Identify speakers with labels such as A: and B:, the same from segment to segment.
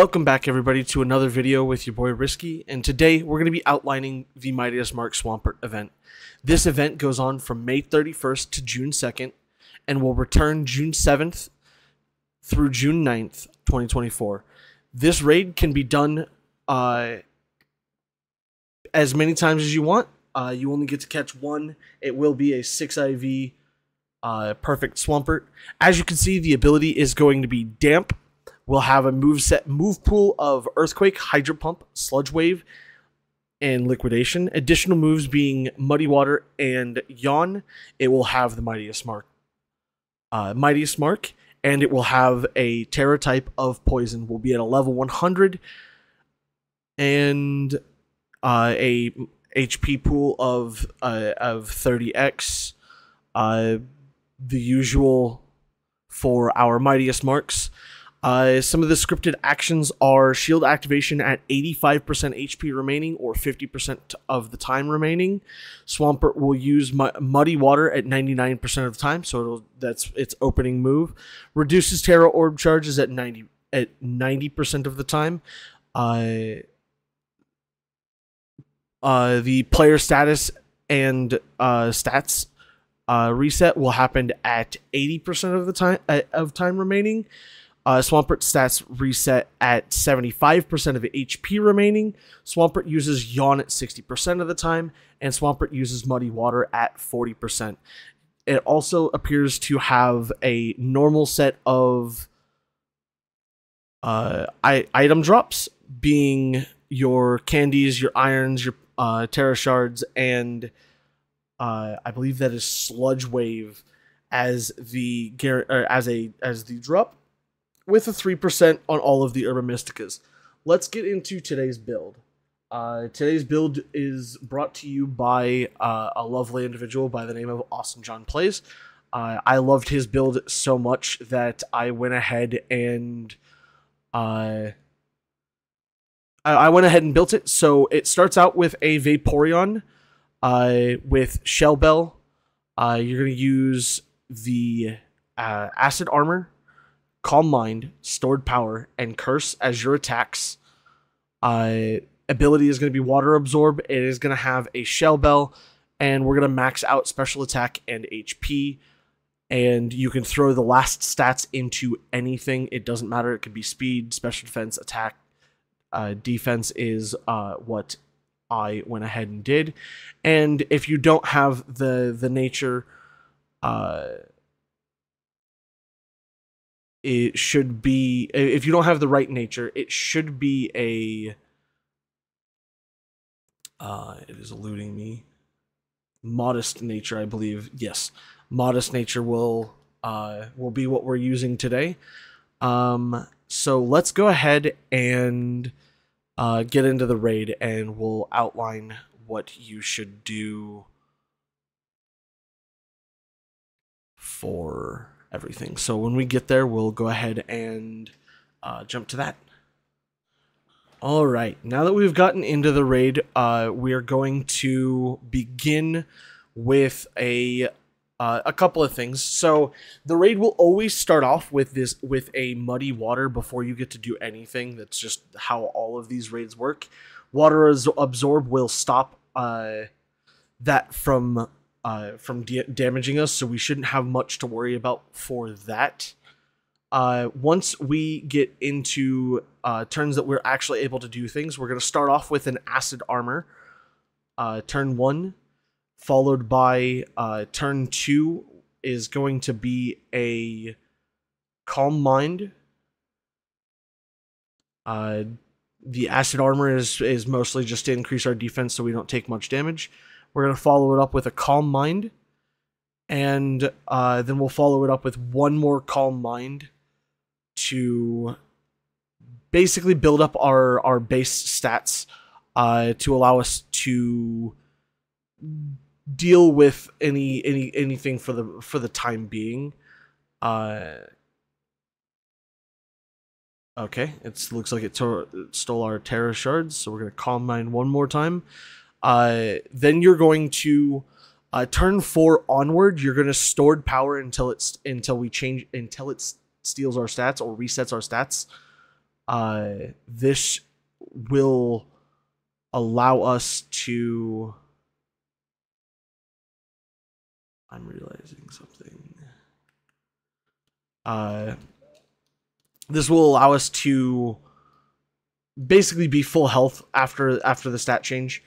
A: Welcome back, everybody, to another video with your boy Risky, and today we're going to be outlining the Mightiest Mark Swampert event. This event goes on from May 31st to June 2nd, and will return June 7th through June 9th, 2024. This raid can be done as many times as you want. You only get to catch one. It will be a 6 IV perfect Swampert. As you can see, the ability is going to be Damp. We'll have a move pool of Earthquake, Hydro Pump, Sludge Wave, and Liquidation. Additional moves being Muddy Water and Yawn. It will have the Mightiest Mark, and it will have a Tera type of Poison. Will be at a level 100, and a HP pool of 30x. The usual for our Mightiest Marks. Some of the scripted actions are Shield Activation at 85% HP remaining or 50% of the time remaining. Swampert will use Muddy Water at 99% of the time, so that's its opening move. Reduces Tera Orb charges at 90% of the time. The player status and stats reset will happen at 80% of the time remaining. Swampert stats reset at 75% of HP remaining. Swampert uses Yawn at 60% of the time, and Swampert uses Muddy Water at 40%. It also appears to have a normal set of item drops, being your candies, your irons, your Tera shards, and I believe that is Sludge Wave as the drop, with a 3% on all of the Urban Mysticas. Let's get into today's build. Today's build is brought to you by a lovely individual by the name of Awesome John Plays. I loved his build so much that I went ahead and I went ahead and built it. So it starts out with a Vaporeon with Shell Bell. You're going to use the Acid Armor, Calm Mind, Stored Power, and Curse as your attacks. Ability is going to be Water Absorb. It is going to have a Shell Bell, and we're going to max out Special Attack and HP. And you can throw the last stats into anything. It doesn't matter. It could be Speed, Special Defense, Attack. Defense is what I went ahead and did. And if you don't have the nature, it should be, if you don't have the right nature, it should be a, it is eluding me, Modest Nature, I believe. Yes, Modest Nature will be what we're using today. So let's go ahead and get into the raid, and we'll outline what you should do for everything. So when we get there, we'll go ahead and jump to that. All right, now that we've gotten into the raid, we are going to begin with a couple of things. So the raid will always start off with a Muddy Water before you get to do anything. That's just how all of these raids work. Water Absorb will stop that from damaging us, so we shouldn't have much to worry about for that. Once we get into turns that we're actually able to do things, we're going to start off with an Acid Armor, turn 1, followed by turn 2 is going to be a Calm Mind. The Acid Armor is mostly just to increase our defense so we don't take much damage. We're going to follow it up with a Calm Mind, and then we'll follow it up with one more Calm Mind to basically build up our base stats to allow us to deal with anything for the time being. Okay, it looks like it stole our Tera shards, so we're going to Calm Mind one more time. Then you're going to turn 4 onward. You're going to Stored Power until it steals our stats or resets our stats. this will allow us to... I'm realizing something. This will allow us to basically be full health after the stat change.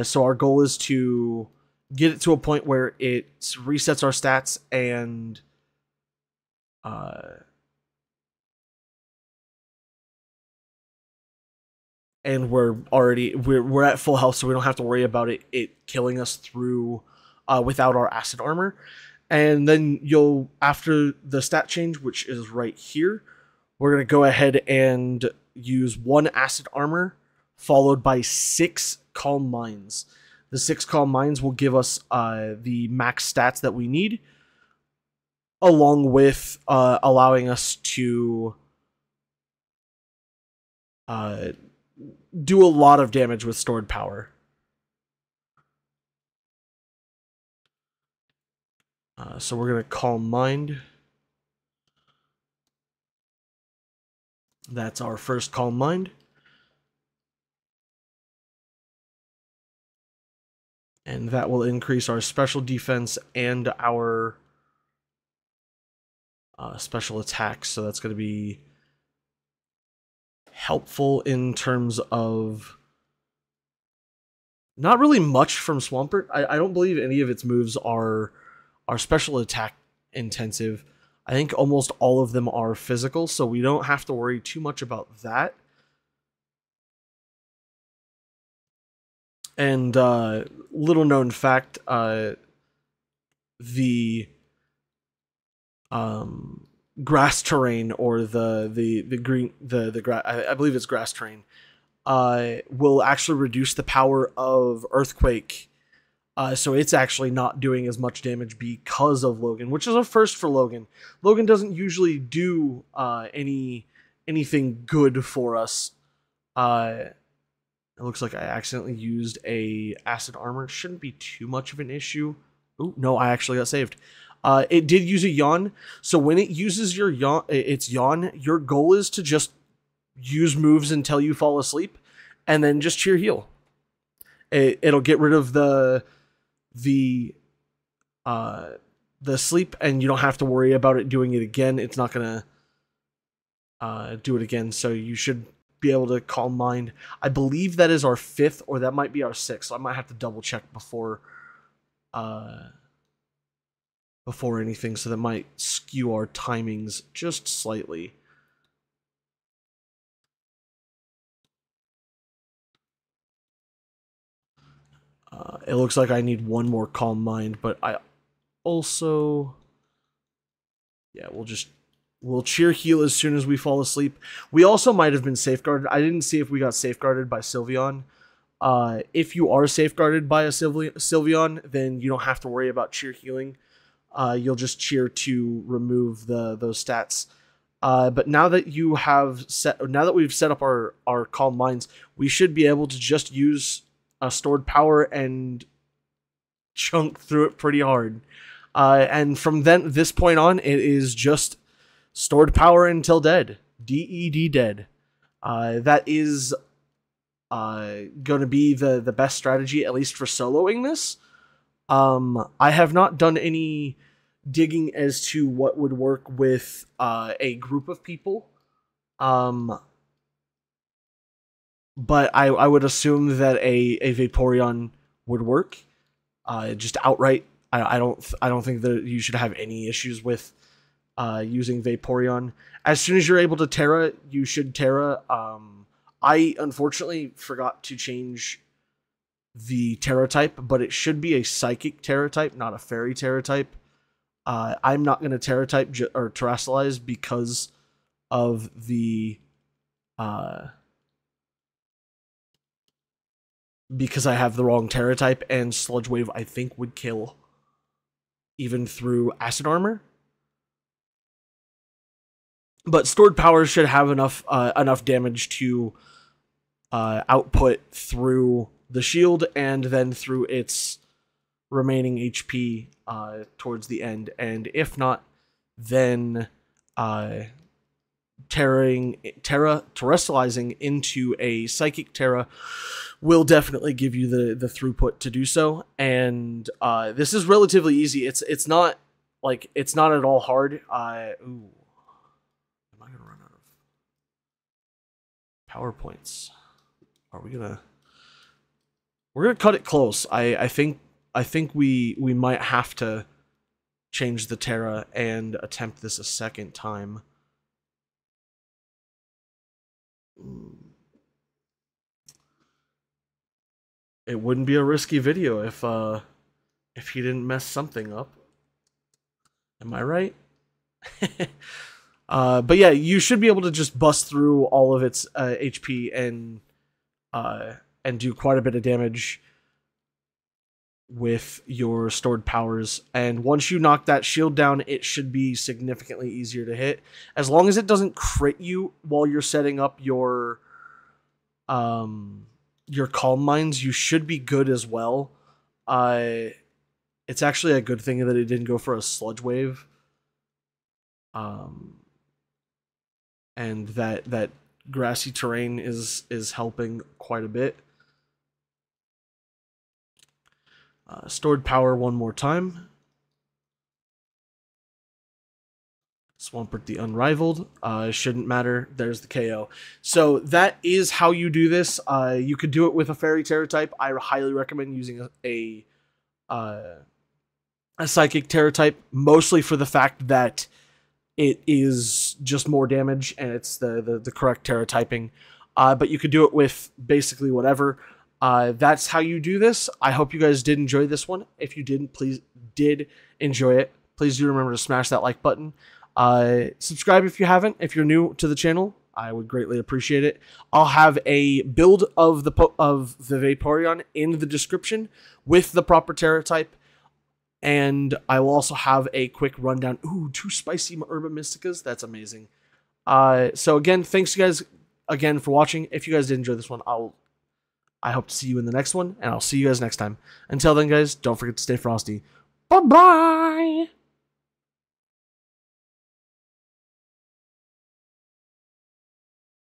A: So our goal is to get it to a point where it resets our stats and we're at full health, so we don't have to worry about it killing us through without our acid armor. And then after the stat change, which is right here, we're gonna go ahead and use 1 acid armor followed by 6 calm minds. The 6 calm minds will give us the max stats that we need, along with allowing us to do a lot of damage with stored power. So we're going to calm mind. That's our first calm mind. And that will increase our special defense and our special attacks. So that's going to be helpful in terms of not really much from Swampert. I don't believe any of its moves are special attack intensive. I think almost all of them are physical, so we don't have to worry too much about that. And little known fact, the grass terrain, or the green grass, I believe it's grass terrain, will actually reduce the power of earthquake. So it's actually not doing as much damage because of Logan, which is a first for Logan. Logan doesn't usually do anything good for us. It looks like I accidentally used a acid armor. Shouldn't be too much of an issue. Ooh, no, I actually got saved. It did use a yawn. So when it uses its yawn, your goal is to just use moves until you fall asleep, and then just cheer heal. It'll get rid of the sleep, and you don't have to worry about it doing it again. It's not gonna do it again, so you should be able to calm mind. I believe that is our 5th, or that might be our 6th, so I might have to double check before anything, so that might skew our timings just slightly. It looks like I need 1 more calm mind, but I also... yeah, we'll cheer heal as soon as we fall asleep. We also might have been safeguarded. I didn't see if we got safeguarded by Sylveon. If you are safeguarded by a Sylveon, then you don't have to worry about cheer healing. You'll just cheer to remove those stats. But now that we've set up our calm minds, we should be able to just use stored power and chunk through it pretty hard. And from this point on, it is just stored power until dead. DED dead. That is going to be the best strategy, at least for soloing this. I have not done any digging as to what would work with a group of people. But I would assume that a Vaporeon would work. Just outright. I don't think that you should have any issues with using Vaporeon. As soon as you're able to Tera, you should Tera. I unfortunately forgot to change the Tera type, but it should be a Psychic Tera type, not a Fairy Tera type. I'm not going to Tera type or Terastallize because of because I have the wrong Tera type, and Sludge Wave I think would kill even through Acid Armor. But stored power should have enough damage to output through the shield and then through its remaining HP towards the end. And if not, then terrestrializing into a Psychic Tera will definitely give you the throughput to do so. And this is relatively easy. It's not like it's not at all hard. Ooh, am I gonna run out of PowerPoints? Are we gonna? We're gonna cut it close. I think we might have to change the Tera and attempt this a second time. It wouldn't be a risky video if he didn't mess something up. Am I right? But yeah, you should be able to just bust through all of its HP and do quite a bit of damage with your stored powers. And once you knock that shield down, it should be significantly easier to hit. As long as it doesn't crit you while you're setting up your calm mines, you should be good as well. It's actually a good thing that it didn't go for a sludge wave. And that grassy terrain is helping quite a bit. Stored power one more time. Swampert the Unrivaled. Shouldn't matter. There's the KO. So that is how you do this. You could do it with a Fairy Tera type. I highly recommend using a Psychic Tera type, mostly for the fact that it is just more damage and it's the correct Tera typing. But you could do it with basically whatever. That's how you do this. I hope you guys did enjoy this one. If you didn't, please enjoy it. Please do remember to smash that like button. Subscribe if you haven't. If you're new to the channel, I would greatly appreciate it. I'll have a build of the Vaporeon in the description with the proper Tera type. And I will also have a quick rundown. Ooh, 2 spicy Herba Mysticas. That's amazing. So again, thanks you guys again for watching. If you guys did enjoy this one, I hope to see you in the next one, and I'll see you guys next time. Until then, guys, don't forget to stay frosty. Bye-bye!